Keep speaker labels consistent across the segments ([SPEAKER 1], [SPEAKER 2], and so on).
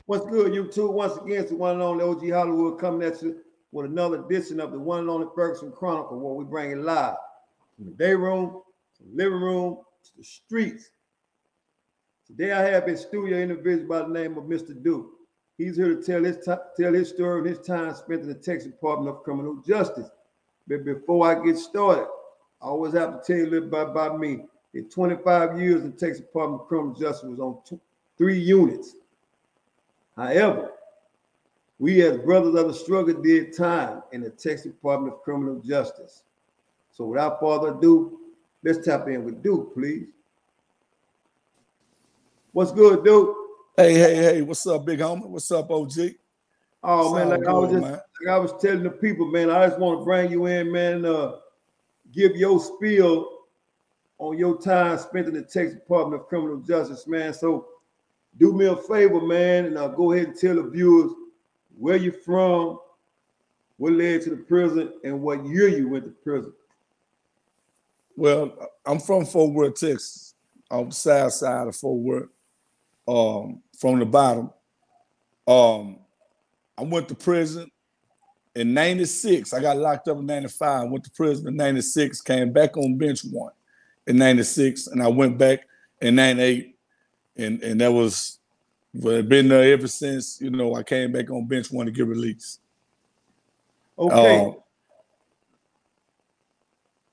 [SPEAKER 1] What's good, YouTube? Once again, it's the one and only OG Hollywood coming at you with another edition of the one and only Ferguson Chronicles, where we bring it live from the day room, to the living room, to the streets. Today, I have a studio individual by the name of Mr. Duke. He's here to tell his story and his time spent in the Texas Department of Criminal Justice. But before I get started, I always have to tell you a little bit about me. In 25 years, the Texas Department of Criminal Justice was on 3 units. However, we as brothers of the struggle did time in the Texas Department of Criminal Justice. So without further ado, let's tap in with Duke, please. What's good, Duke?
[SPEAKER 2] Hey, what's up, big homie? What's up, OG?
[SPEAKER 1] Oh, man, like I was telling the people, man, I just want to bring you in, man, give your spiel on your time spent in the Texas Department of Criminal Justice, man. So do me a favor, man, and go ahead and tell the viewers where you're from, what led to the prison, and what year you went to prison.
[SPEAKER 2] Well, I'm from Fort Worth, Texas, on the south side of Fort Worth, from the bottom. I went to prison in 96. I got locked up in 95. Went to prison in 96, came back on bench 1 in 96, and I went back in 98. And that was, well, been there ever since, you know, I came back on bench 1 to get released.
[SPEAKER 1] Okay.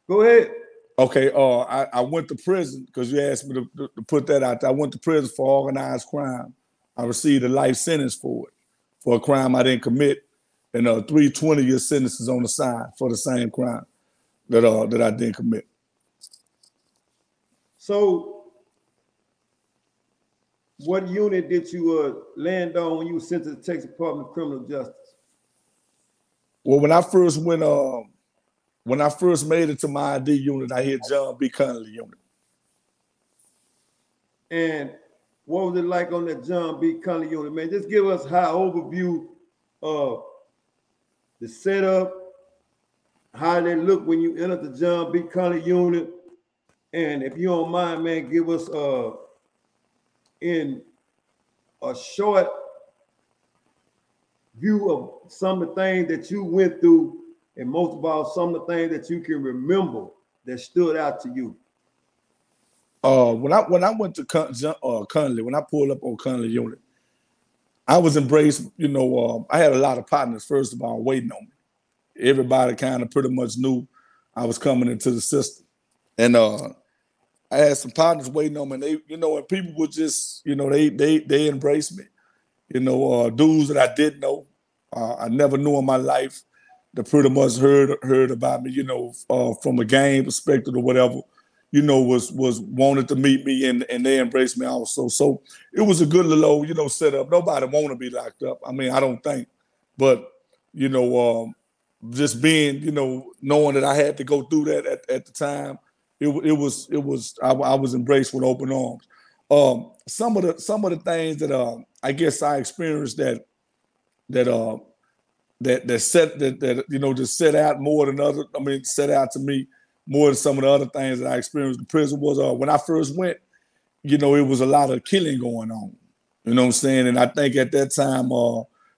[SPEAKER 1] Go ahead.
[SPEAKER 2] Okay, I went to prison because you asked me to put that out there. I went to prison for organized crime. I received a life sentence for it, for a crime I didn't commit, and 3 20-year sentences on the side for the same crime that I didn't commit.
[SPEAKER 1] So what unit did you land on when you were sent to the Texas Department of Criminal Justice?
[SPEAKER 2] Well, when I first made it to my ID unit, I hit John B. Connolly unit.
[SPEAKER 1] And what was it like on that John B. Connolly unit, man? Just give us a high overview of the setup, how they look when you enter the John B. Connolly unit. And if you don't mind, man, give us in a short view of some of the things that you went through, and most of all, some of the things that you can remember that stood out to you.
[SPEAKER 2] When I went to Connolly, when I pulled up on Connolly unit, I was embraced. You know, I had a lot of partners, first of all, waiting on me. Everybody kind of pretty much knew I was coming into the system. And I had some partners waiting on me. And they, you know, and people would just, you know, they embraced me. You know, dudes that I didn't know, I never knew in my life, that pretty much heard about me, you know, from a game perspective or whatever, you know, was wanted to meet me, and they embraced me also. So it was a good little, you know, setup. Nobody want to be locked up. I mean, I don't think, but you know, just being, you know, knowing that I had to go through that at the time, I was embraced with open arms. Some of the things that I guess I experienced that you know, just set out more than other. I mean, set out to me more than some of the other things that I experienced in prison was when I first went, you know, it was a lot of killing going on. You know what I'm saying? And I think at that time,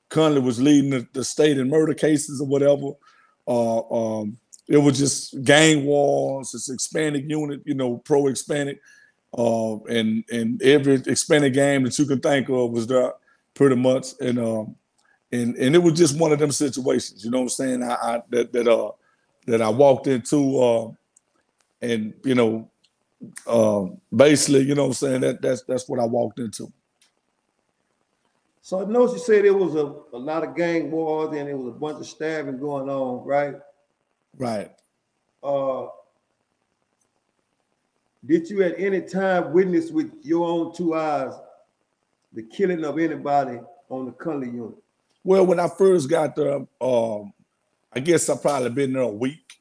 [SPEAKER 2] Connolly was leading the state in murder cases or whatever. It was just gang wars. It's Hispanic unit, you know, pro-Hispanic, and every Hispanic game that you can think of was there pretty much. And it was just one of them situations, you know what I'm saying? That I walked into, and you know, basically, you know what I'm saying, that's what I walked into.
[SPEAKER 1] So I noticed you said there was a lot of gang wars and there was a bunch of stabbing going on, right?
[SPEAKER 2] Right.
[SPEAKER 1] Did you at any time witness with your own 2 eyes the killing of anybody on the Connolly unit?
[SPEAKER 2] Well, when I first got there, I guess I probably been there a week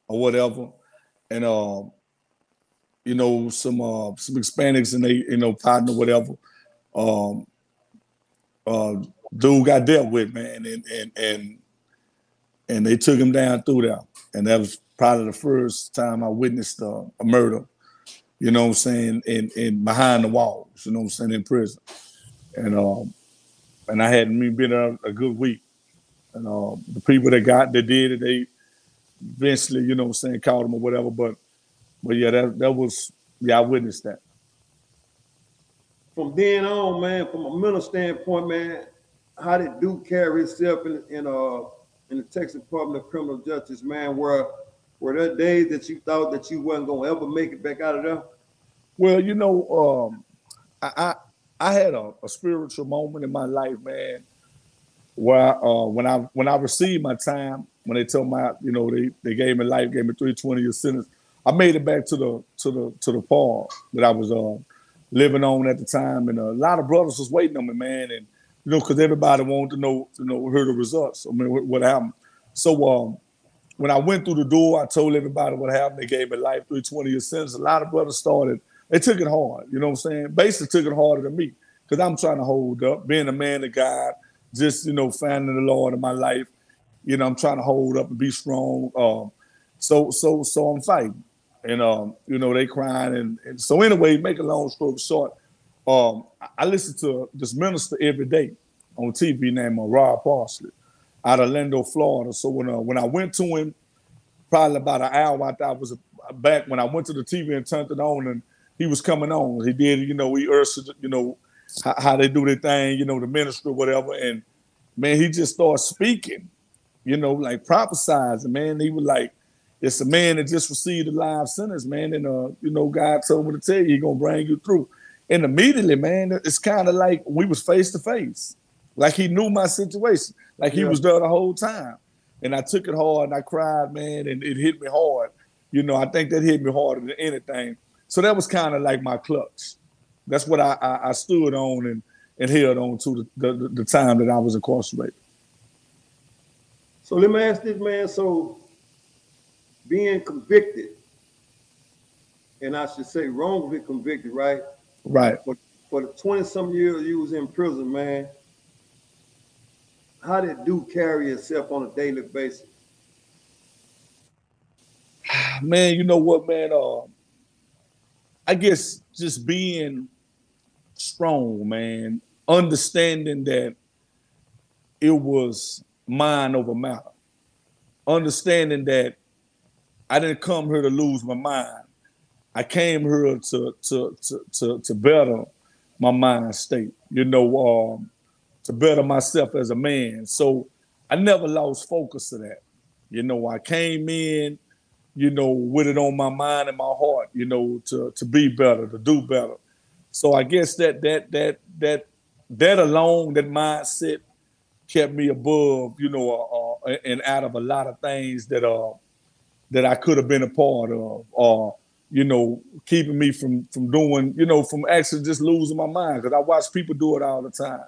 [SPEAKER 2] or whatever, and you know, some Hispanics and they, you know, partner whatever, dude got dealt with, man, and they took him down through there, and that was probably the first time I witnessed a murder, you know what I'm saying, in behind the walls, you know what I'm saying, in prison. And I hadn't even been there a good week. And the people that did it, they eventually, you know what I'm saying, caught them or whatever. But yeah, that was, I witnessed that.
[SPEAKER 1] From then on, man, from a mental standpoint, man, how did Duke carry himself in the Texas Department of Criminal Justice, man? Were there days that you thought that you wasn't gonna ever make it back out of there?
[SPEAKER 2] Well, you know, I had a spiritual moment in my life, man, where when I received my time, when they told my, you know, they gave me life, gave me 320-year sentence, I made it back to the farm that I was living on at the time, and a lot of brothers was waiting on me, man, and you know, because everybody wanted to know, hear the results. I mean, what happened. So when I went through the door, I told everybody what happened. They gave me life, 320-year sentence. A lot of brothers they took it hard, you know what I'm saying? Basically took it harder than me, because I'm trying to hold up, being a man of God, just, you know, finding the Lord in my life. You know, I'm trying to hold up and be strong. So I'm fighting. And, you know, they crying. And so anyway, make a long story short, I listen to this minister every day on TV named Rod Parsley out of Orlando, Florida. So when I went to him, probably about an hour after I was back, when I went to the TV and turned it on and he was coming on, he did, you know, he urged, you know, how they do their thing, you know, the ministry or whatever. And man, he just started speaking, you know, like prophesizing, man. He was like, it's a man that just received a life sentence, man. And, you know, God told me to tell you, he's going to bring you through. And immediately, man, it's kind of like we was face to face. Like he knew my situation. Like he was there the whole time. And I took it hard and I cried, man, and it hit me hard. You know, I think that hit me harder than anything. So that was kind of like my clutch. That's what I stood on and held on to the time that I was incarcerated.
[SPEAKER 1] So let me ask this, man. So being convicted, and I should say wrongfully convicted, right?
[SPEAKER 2] Right.
[SPEAKER 1] For the 20-some years you was in prison, man, how did Duke carry yourself on a daily basis?
[SPEAKER 2] Man, you know what, man? I guess just being strong, man, understanding that it was mind over matter, understanding that I didn't come here to lose my mind. I came here to better my mind state, you know, to better myself as a man. So I never lost focus of that. You know, I came in, you know, with it on my mind and my heart, you know, to be better, to do better. So I guess that alone, that mindset kept me above, you know, and out of a lot of things that I could have been a part of, or, you know, keeping me from doing, you know, from actually just losing my mind. Because I watch people do it all the time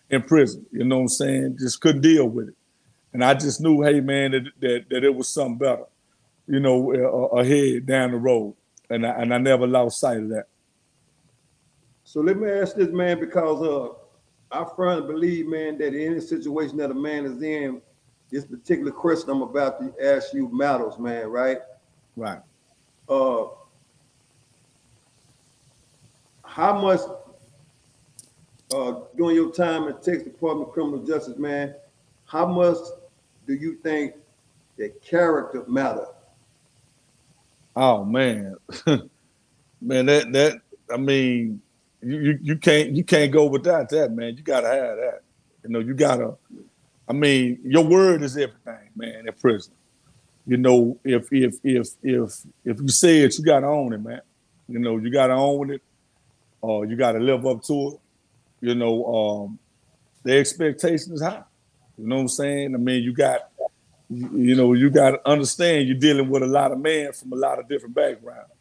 [SPEAKER 2] in prison, you know what I'm saying? Just couldn't deal with it. And I just knew, hey, man, that it was something better, you know, ahead down the road. And I never lost sight of that.
[SPEAKER 1] So let me ask this, man, because I firmly believe, man, that in any situation that a man is in, this particular question I'm about to ask you matters, man, right?
[SPEAKER 2] Right.
[SPEAKER 1] How much during your time at Texas Department of Criminal Justice, man, how much do you think that character matter?
[SPEAKER 2] Oh man, man, that I mean, you can't go without that, man. You gotta have that. You know, you gotta. I mean, your word is everything, man. In prison, you know, if you say it, you gotta own it, man. You know, you gotta own it, or you gotta live up to it. You know, the expectation is high. You know what I'm saying? I mean, you got to understand you're dealing with a lot of men from a lot of different backgrounds.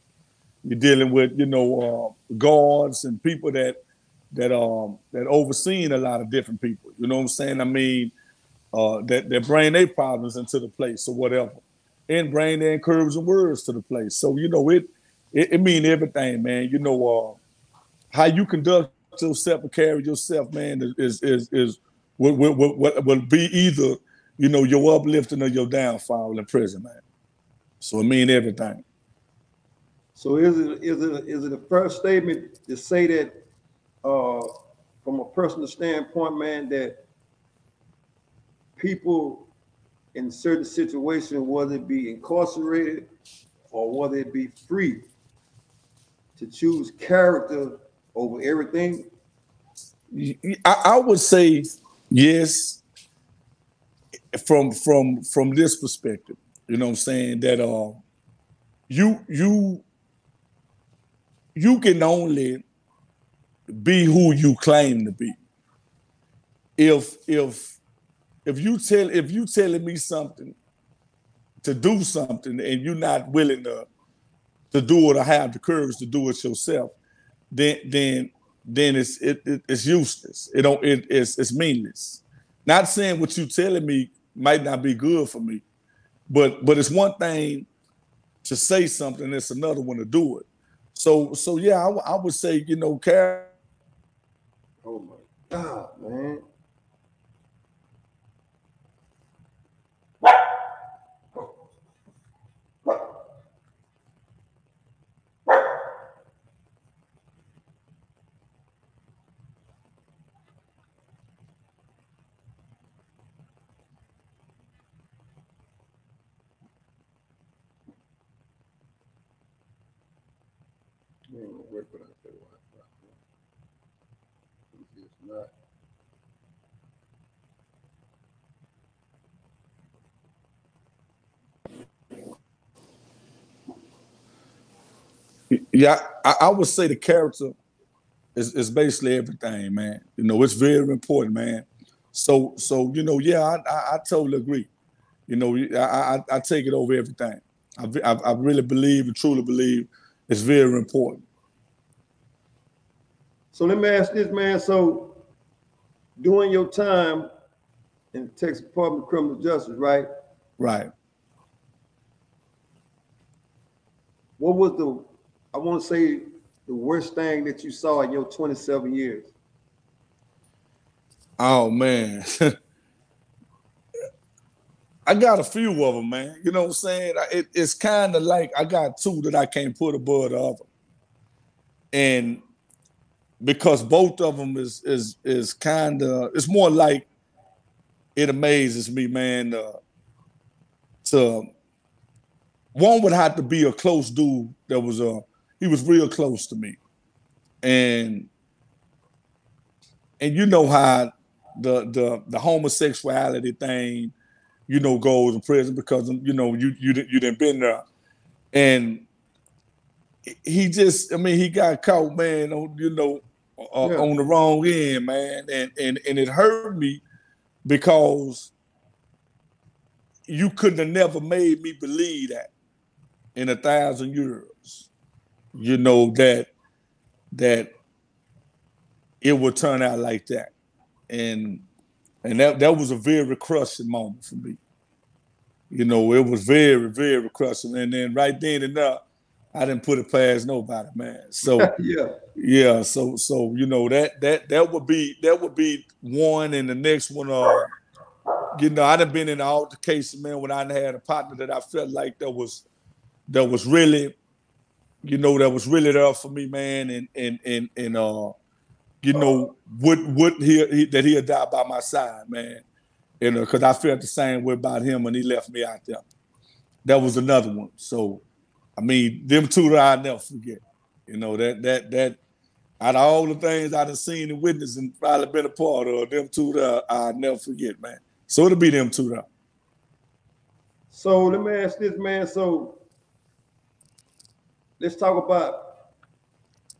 [SPEAKER 2] You're dealing with, you know, guards and people that overseen a lot of different people. You know what I'm saying? I mean, that bring their problems into the place or whatever, and bring their encouraging words to the place. So, you know, it mean everything, man. You know, how you conduct yourself and carry yourself, man, is what will be either, you know, your uplifting or your downfall in prison, man. So it mean everything.
[SPEAKER 1] So is it a fair statement to say that from a personal standpoint, man, that people in certain situations, whether it be incarcerated or whether it be free, to choose character over everything?
[SPEAKER 2] I would say yes, from this perspective. You know what I'm saying? That you can only be who you claim to be. If you telling me something to do something and you're not willing to do it or have the courage to do it yourself, then it's useless. It's meaningless. Not saying what you telling me might not be good for me, but it's one thing to say something, it's another one to do it. So yeah, I would say, care.
[SPEAKER 1] Oh my God, man.
[SPEAKER 2] Yeah, I would say the character is basically everything, man. It's very important, man. So yeah, I totally agree. I take it over everything. I really believe and truly believe it's very important.
[SPEAKER 1] So let me ask this, man. So during your time in the Texas Department of Criminal Justice, right?
[SPEAKER 2] Right.
[SPEAKER 1] What was I want to say, the worst thing that you saw in your 27 years?
[SPEAKER 2] Oh, man. I got a few of them, man. You know what I'm saying? It's kind of like I got two that I can't put above the other. And because both of them is kind of, it's more like, it amazes me, man, to one would have to be a close dude that was he was real close to me. And you know how the homosexuality thing, goes in prison because you didn't been there. And he just, he got caught, man, on on the wrong end, man. And it hurt me because you couldn't have never made me believe that in 1,000 years, that it would turn out like that. And that was a very crushing moment for me. It was very, very crushing. And then right then and there, I didn't put it past nobody, man. So yeah. So that would be one, and the next one, I done been in an altercation, man, when I had a partner that I felt like that was really, that was really there for me, man, and would that he'll die by my side, man. Because I felt the same way about him when he left me out there. That was another one. So, them two that I'll never forget. That out of all the things I done seen and witnessed and probably been a part of, them two that I'll never forget, man. So it'll be them two there.
[SPEAKER 1] So let me ask this, man. So let's talk about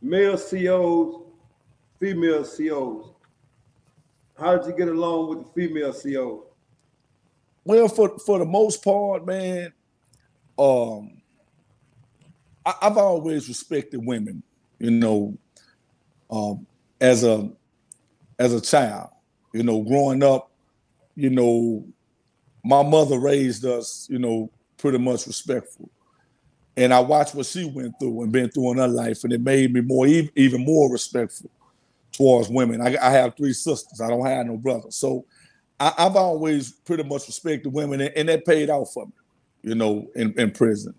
[SPEAKER 1] male COs, female COs. How did you get along with the female CO?
[SPEAKER 2] Well, for the most part, man, I've always respected women, as a child. Growing up, my mother raised us, pretty much respectful. And I watched what she went through and been through in her life, and it made me even more respectful towards women. I have 3 sisters. I don't have no brothers. So I've always pretty much respected women, and that paid off for me, in prison.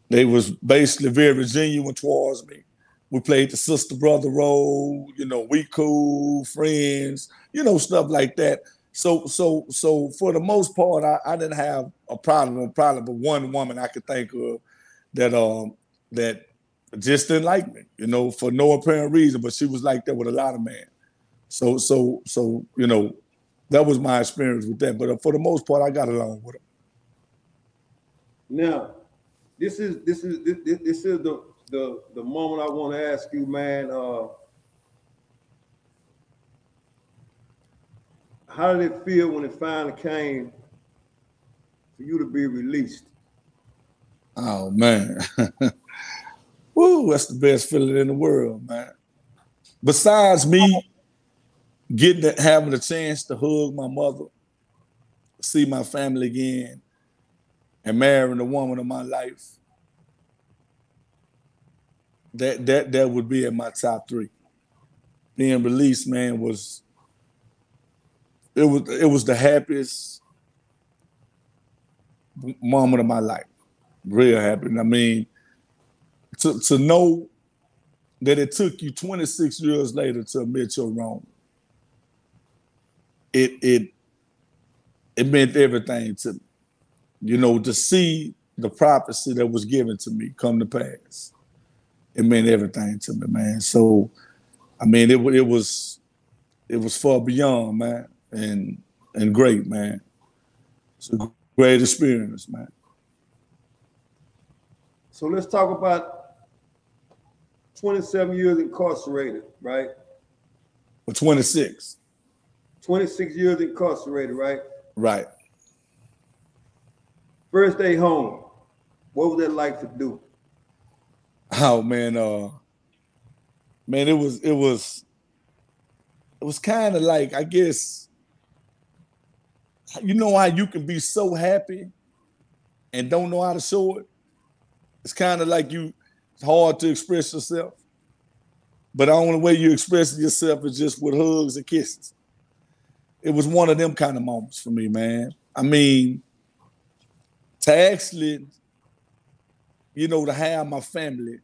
[SPEAKER 2] They was basically very genuine towards me. We played the sister-brother role, you know, we cool, friends, you know, stuff like that. So for the most part, I didn't have a problem with one woman I could think of that just didn't like me, you know, for no apparent reason, but she was like that with a lot of men. So you know, that was my experience with that. But for the most part, I got along with her.
[SPEAKER 1] Now, this is the moment I want to ask you, man. How did it feel when it finally came for you to be released?
[SPEAKER 2] Oh man, woo! That's the best feeling in the world, man. Besides me having a chance to hug my mother, see my family again, and marrying the woman of my life, that would be in my top 3. Being released, man, was the happiest moment of my life. Real happy. I mean, to know that it took you 26 years later to admit you're wrong, it meant everything to me. You know, to see the prophecy that was given to me come to pass, it meant everything to me, man. So, I mean, it was far beyond, man, and great, man. It's a great experience, man.
[SPEAKER 1] So let's talk about 27 years incarcerated, right?
[SPEAKER 2] For 26.
[SPEAKER 1] 26 years incarcerated, right?
[SPEAKER 2] Right.
[SPEAKER 1] First day home, what was that like to do?
[SPEAKER 2] Oh man, man, it was kind of like, I guess, you know how you can be so happy and don't know how to show it? It's kind of like it's hard to express yourself, but the only way you express yourself is just with hugs and kisses. It was one of them kind of moments for me, man. I mean, to actually, you know, to have my family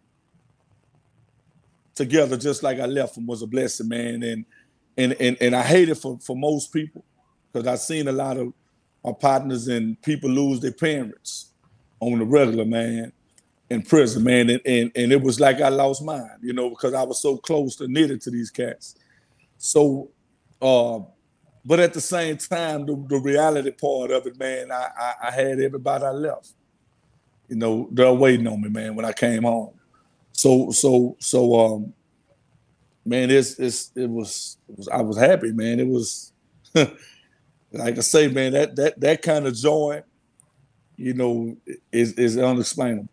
[SPEAKER 2] together just like I left them was a blessing, man. And I hate it for most people, because I've seen a lot of my partners and people lose their parents on the regular, man, in prison, man. And it was like I lost mine, you know, because I was so close to knitted to these cats. So, but at the same time, the reality part of it, man, I had everybody I left, you know, they're waiting on me, man, when I came home. So man, I was happy, man. It was like I say, man, that kind of joy, you know, is unexplainable.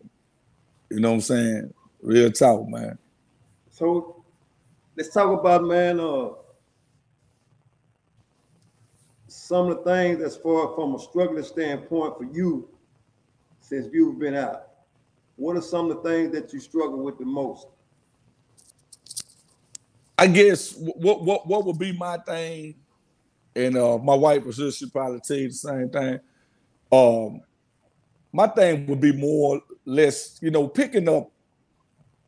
[SPEAKER 2] You know what I'm saying? Real talk, man.
[SPEAKER 1] So let's talk about, man, some of the things as far from a struggling standpoint for you since you've been out. What are some of the things that you struggle with the most?
[SPEAKER 2] I guess what would be my thing, and my wife was here, she'd probably tell you the same thing. My thing would be more or less, you know, picking up,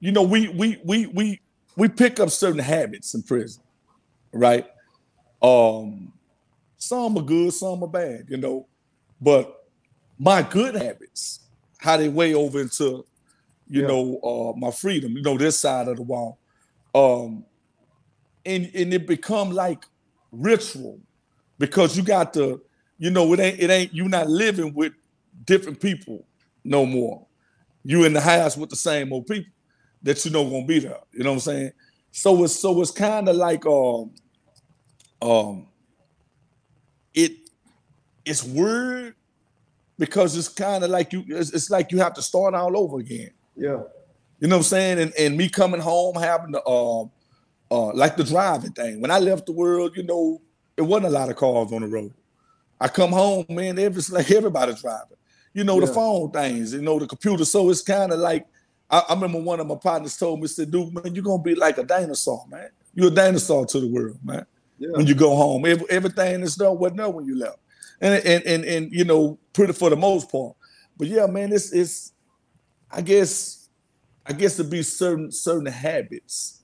[SPEAKER 2] you know, we pick up certain habits in prison, right? Some are good, some are bad, you know. But my good habits, how they weigh over into, you know, my freedom, you know, this side of the wall. And it become like ritual, because you got to, you know, it ain't you're not living with different people no more. You in the house with the same old people that you know gonna be there. You know what I'm saying? So it's kind of like it's weird, because it's kind of like it's like you have to start all over again.
[SPEAKER 1] Yeah.
[SPEAKER 2] You know what I'm saying? And me coming home having to like the driving thing. When I left the world, you know, it wasn't a lot of cars on the road. I come home, man, it's like everybody's driving. You know, the phone things, you know, the computer. So it's kind of like, I remember one of my partners told me, said, dude, man, you're going to be like a dinosaur, man. You're a dinosaur to the world, man. Yeah. When you go home, everything that's there wasn't there when you left. And you know, pretty for the most part. But yeah, man, I guess to be certain habits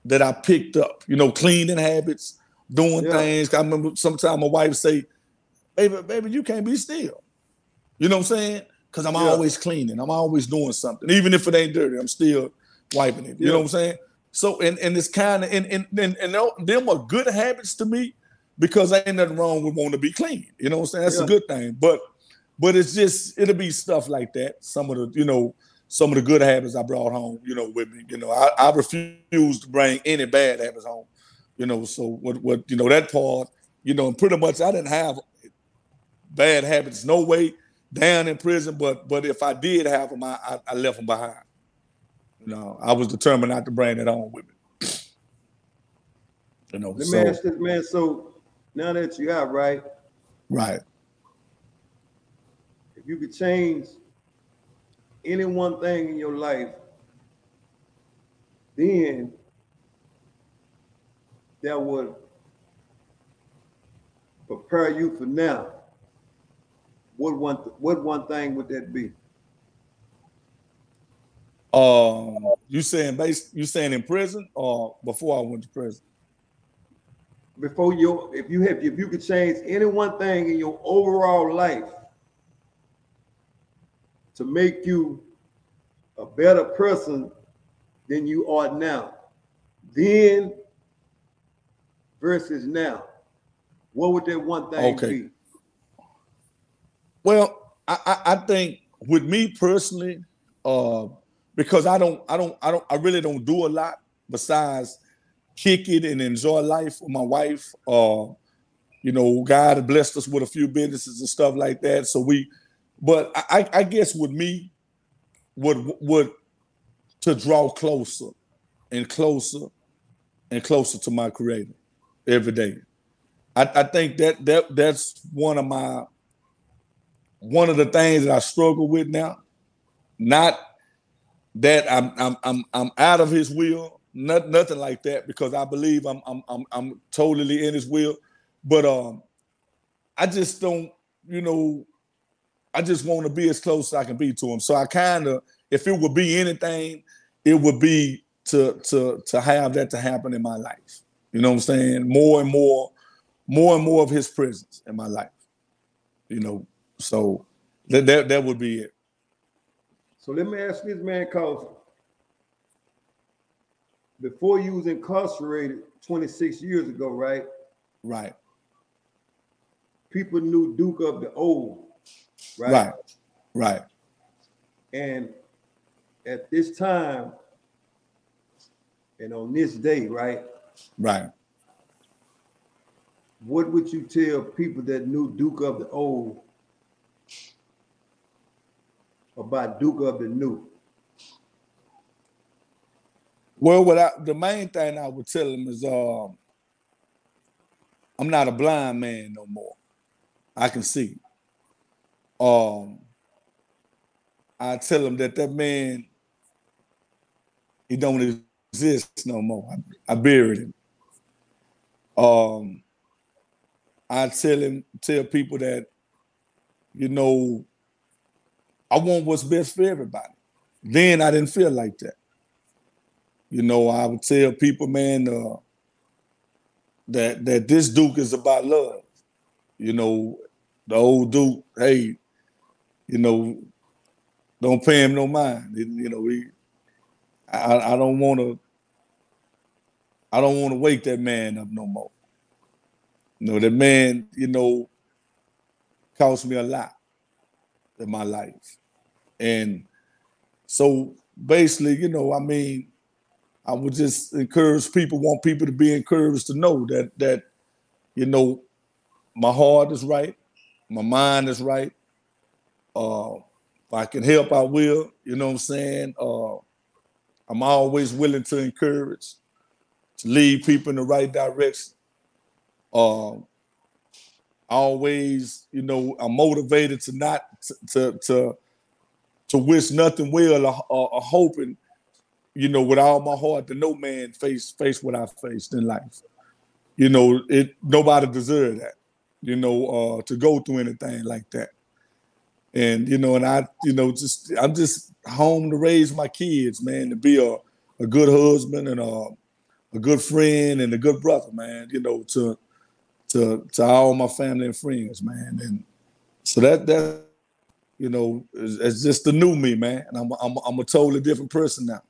[SPEAKER 2] that I picked up, you know, cleaning habits, doing things. I remember sometimes my wife say, baby, you can't be still. You know what I'm saying? Because I'm always cleaning. I'm always doing something. Even if it ain't dirty, I'm still wiping it. You know what I'm saying? So, and it's kind of, and them are good habits to me because ain't nothing wrong with wanting to be clean. You know what I'm saying? That's a good thing. But it's just, it'll be stuff like that. Some of the good habits I brought home, you know, with me. You know, I refuse to bring any bad habits home. You know, so what you know, that part, you know, and pretty much I didn't have bad habits, no way, down in prison, but if I did have them, I left them behind. You know, I was determined not to bring it home with me. You know,
[SPEAKER 1] let me ask this, man. So now that you out, right?
[SPEAKER 2] Right.
[SPEAKER 1] If you could change any one thing in your life, then that would prepare you for now. What one thing would that be?
[SPEAKER 2] You saying in prison or before I went to prison?
[SPEAKER 1] Before if you could change any one thing in your overall life to make you a better person than you are now, then versus now, what would that one thing be?
[SPEAKER 2] Well, I think with me personally, because I really don't do a lot besides kick it and enjoy life with my wife. You know, God has blessed us with a few businesses and stuff like that. So but I guess with me, would to draw closer and closer and closer to my Creator every day. I think that's one of the things that I struggle with now. Not that I'm out of His will, nothing like that, because I believe I'm totally in His will. But I just don't, you know, I just want to be as close as I can be to Him. So I kind of, if it would be anything, it would be to have that to happen in my life. You know what I'm saying? More and more of His presence in my life. You know, so that would be it.
[SPEAKER 1] So let me ask this, man, cause before you was incarcerated 26 years ago, right?
[SPEAKER 2] Right.
[SPEAKER 1] People knew Duke of the Old, right?
[SPEAKER 2] Right.
[SPEAKER 1] And at this time, and on this day, right?
[SPEAKER 2] Right.
[SPEAKER 1] What would you tell people that knew Duke of the Old about Duke of the New?
[SPEAKER 2] Well, the main thing I would tell them is I'm not a blind man no more. I can see. I tell them that man, he don't exist no more. I buried him. I tell people that, you know, I want what's best for everybody. Then I didn't feel like that. You know, I would tell people, man, that this Duke is about love. You know, the old Duke, hey, you know, don't pay him no mind. You know, I don't want to wake that man up no more. You know, that man, you know, cost me a lot in my life. And so basically, you know, I mean, I would just want people to be encouraged to know that, you know, my heart is right, my mind is right. If I can help, I will. You know what I'm saying? I'm always willing to encourage, to lead people in the right direction. Always, you know, I'm motivated to not to wish nothing well or hoping, you know, with all my heart that no man face what I faced in life. You know, nobody deserved that, you know, to go through anything like that. And, you know, and I, you know, I'm just home to raise my kids, man, to be a good husband and a good friend and a good brother, man, you know, to all my family and friends, man. And so that you know, it's just the new me, man. And I'm a totally different person now.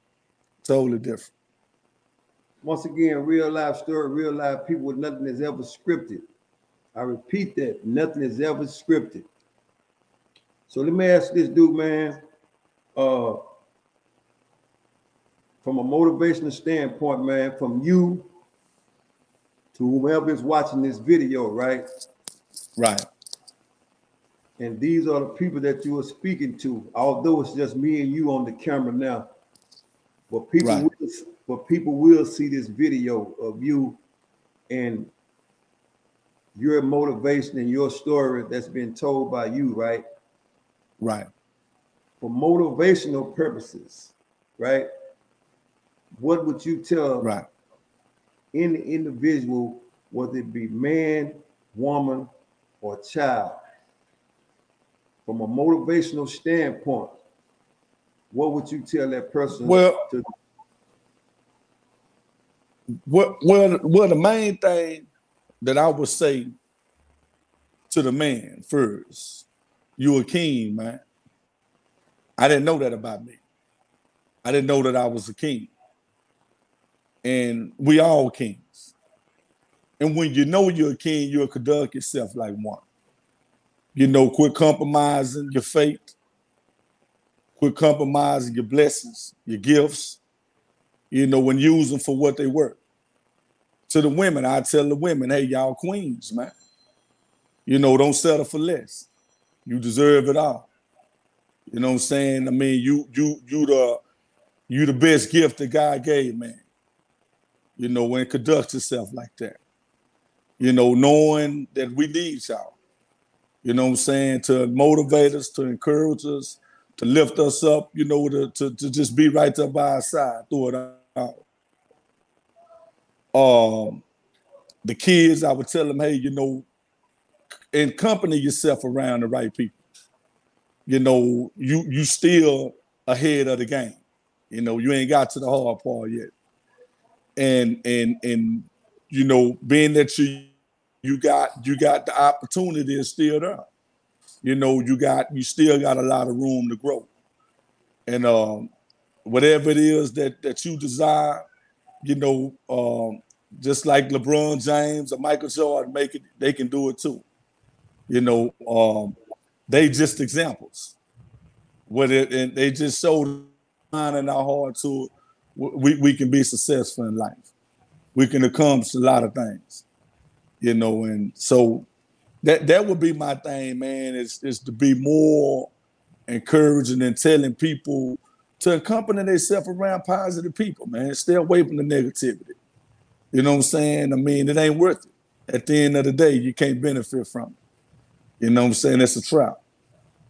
[SPEAKER 2] Totally different.
[SPEAKER 1] Once again, real life story, real life people with nothing is ever scripted. I repeat that, nothing is ever scripted. So let me ask this dude, man, from a motivational standpoint, man, from you to whoever is watching this video, right?
[SPEAKER 2] Right.
[SPEAKER 1] And these are the people that you are speaking to, although it's just me and you on the camera now. But people will see this video of you and your motivation and your story that's been told by you, right?
[SPEAKER 2] Right.
[SPEAKER 1] For motivational purposes, right? What would you tell any individual, whether it be man, woman, or child, from a motivational standpoint, what would you tell that person?
[SPEAKER 2] Well, the main thing that I would say to the man first, you a king, man. I didn't know that about me. I didn't know that I was a king. And we all kings. And when you know you're a king, you'll conduct yourself like one. You know, quit compromising your faith. Quit compromising your blessings, your gifts. You know, when use them for what they were. To the women, I tell the women, hey, y'all queens, man. You know, don't settle for less. You deserve it all. You know what I'm saying? I mean, you the best gift that God gave, man. You know, when it conducts yourself like that. You know, knowing that we need y'all. You know what I'm saying? To motivate us, to encourage us, to lift us up, you know, to just be right there by our side through it all. The kids, I would tell them, hey, you know, accompany yourself around the right people. You know, you still ahead of the game. You know, you ain't got to the hard part yet. And you know, being that you got the opportunity is still there. You know, you still got a lot of room to grow. And whatever it is that you desire, you know, just like LeBron James or Michael Jordan they can do it too. You know, they just examples. And they just showed mind and our heart to it. We can be successful in life. We can accomplish a lot of things, you know, and so that would be my thing, man, is to be more encouraging and telling people to accompany themselves around positive people, man. Stay away from the negativity. You know what I'm saying? I mean, it ain't worth it. At the end of the day, you can't benefit from it. You know what I'm saying? It's a trap.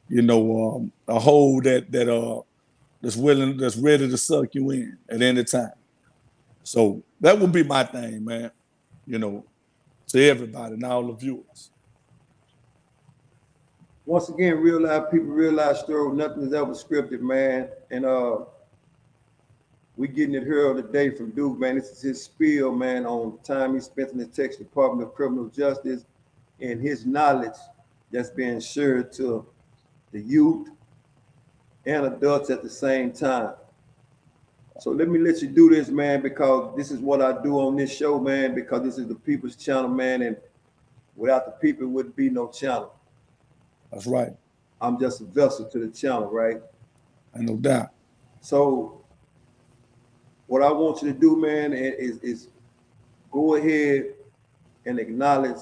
[SPEAKER 2] You know, a hole that's ready to suck you in at any time. So that would be my thing, man. You know, to everybody and all the viewers.
[SPEAKER 1] Once again, real life people, real life story. Nothing is ever scripted, man. And we getting it here today from Duke, man. This is his spiel, man, on time he spent in the Texas Department of Criminal Justice and his knowledge that's being shared to the youth and adults at the same time. So let me let you do this, man, because this is what I do on this show, man, because this is the people's channel, man, and without the people, it wouldn't be no channel.
[SPEAKER 2] That's right.
[SPEAKER 1] I'm just a vessel to the channel, right?
[SPEAKER 2] I no doubt.
[SPEAKER 1] So what I want you to do, man, is go ahead and acknowledge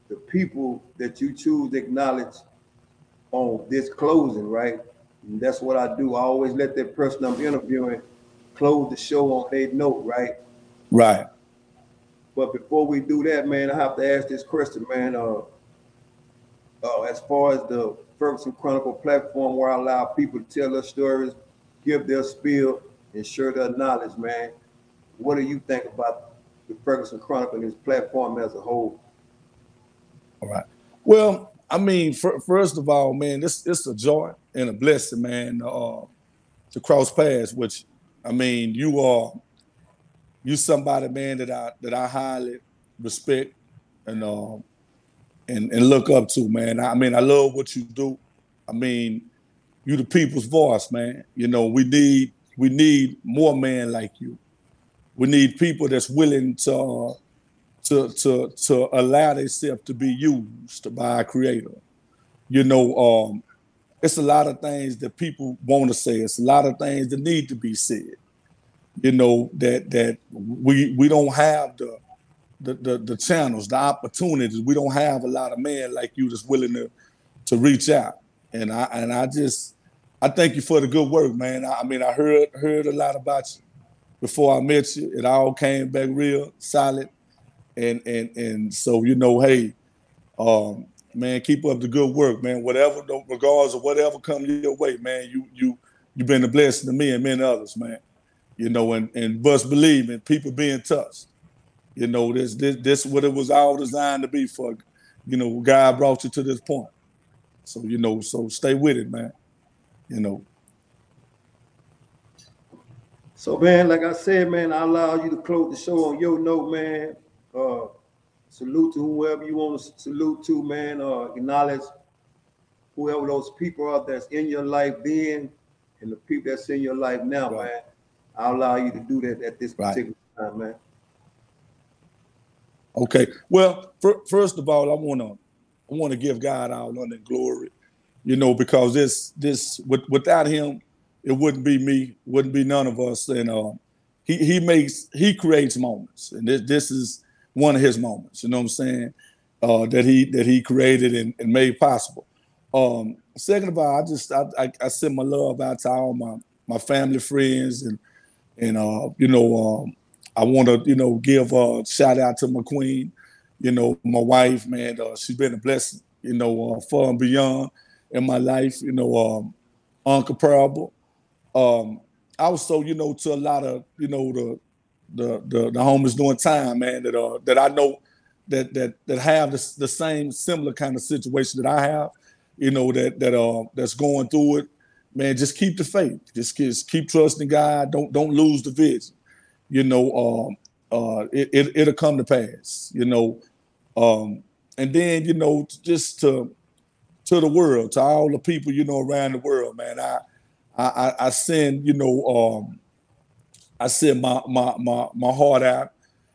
[SPEAKER 1] the people that you choose to acknowledge on this closing, right? And that's what I do. I always let that person I'm interviewing close the show on their note, right?
[SPEAKER 2] Right.
[SPEAKER 1] But before we do that, man, I have to ask this question, man. As far as the Ferguson Chronicle platform where I allow people to tell their stories, give their spiel, and share their knowledge, man. What do you think about the Ferguson Chronicle and this platform as a whole?
[SPEAKER 2] All right. Well, I mean, first of all, man, it's a joy and a blessing, man, to cross paths with you. I mean, you somebody, man, that I highly respect and look up to, man. I mean, I love what you do. I mean, you the people's voice, man. You know, we need more men like you. We need people that's willing to allow themselves to be used by a creator. You know, it's a lot of things that people want to say. It's a lot of things that need to be said. You know, that we don't have the channels, the opportunities. We don't have a lot of men like you that's willing to reach out. And I thank you for the good work, man. I mean, I heard a lot about you before I met you. It all came back real solid. And so, you know, hey, man, keep up the good work, man. Whatever, regardless of whatever comes your way, man, you've been a blessing to me and many others, man. You know, and best believe in people being touched. You know, this what it was all designed to be for. You know, God brought you to this point. So, you know, so stay with it, man. You know.
[SPEAKER 1] So, man, like I said, man, I allow you to close the show on your note, man. Salute to whoever you want to salute to, man. Acknowledge whoever those people are that's in your life then and the people that's in your life now, right, man. I'll allow you to do that at this particular time, man.
[SPEAKER 2] Okay. Well, first of all, I want to give God all honor and glory, you know, because this without him, it wouldn't be me, wouldn't be none of us. And he creates moments, and this is one of his moments. You know what I'm saying? That he created and made possible. Second of all, I send my love out to all my family, friends, and you know, I want to, you know, give a shout out to my queen, you know, my wife, man. She's been a blessing, you know, far and beyond in my life, you know, incomparable. Also, you know, to a lot of, you know, the homies doing time, man, that I know that have the same similar kind of situation that I have, you know, that's going through it. Man, just keep the faith. Just keep trusting God. Don't lose the vision. You know, it'll come to pass. You know, and then, you know, just to the world, to all the people, you know, around the world, man. I send, you know, I send my heart out,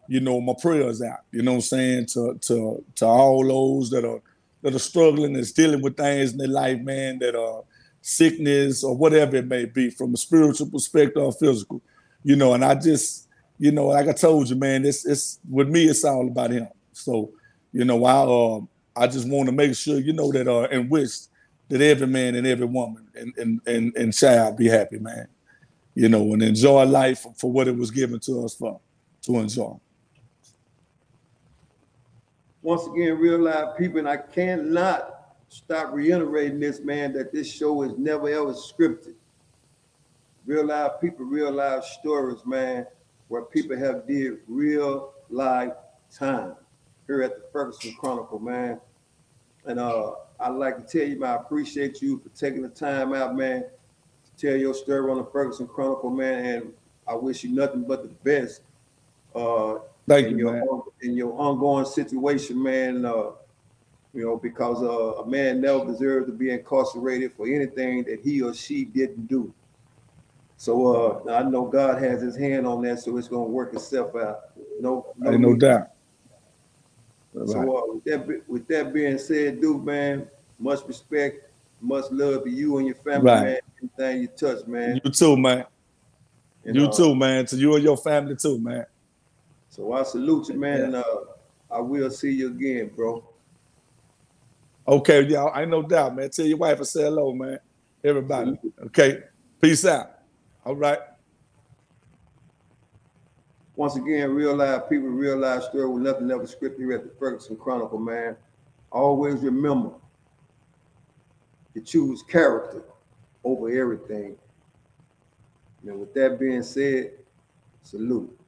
[SPEAKER 2] you know, my prayers out. You know what I'm saying, to all those that are struggling, that's dealing with things in their life, man, that are sickness or whatever it may be, from a spiritual perspective or physical, you know. And I just, you know, like I told you, man, it's with me, it's all about him. So, you know, I just want to make sure, you know, that and wish that every man and every woman and child be happy, man. You know, and enjoy life for what it was given to us for, to enjoy.
[SPEAKER 1] Once again, real live people, and I cannot stop reiterating this, man, that this show is never ever scripted. Real live people, real live stories, man, where people have did real life time here at the Ferguson Chronicle, man. And I'd like to tell you, man, I appreciate you for taking the time out, man, to tell your story on the Ferguson Chronicle, man. And I wish you nothing but the best.
[SPEAKER 2] Thank you, man.
[SPEAKER 1] In your ongoing situation, man. You know, because a man never deserves to be incarcerated for anything that he or she didn't do. So I know God has his hand on that, so it's going to work itself out. No
[SPEAKER 2] doubt.
[SPEAKER 1] So with that being said, dude, man, much respect, much love to you and your family, man. Anything you touch, man.
[SPEAKER 2] You too, man. And, you too, man. To you and your family too, man.
[SPEAKER 1] So I salute you, man, and I will see you again, bro.
[SPEAKER 2] Okay, yeah, I no doubt, man. Tell your wife I say hello, man. Everybody. Okay. Peace out. All right.
[SPEAKER 1] Once again, real live people, real live story with nothing ever scripted here at the Ferguson Chronicle, man. Always remember to choose character over everything. And with that being said, salute.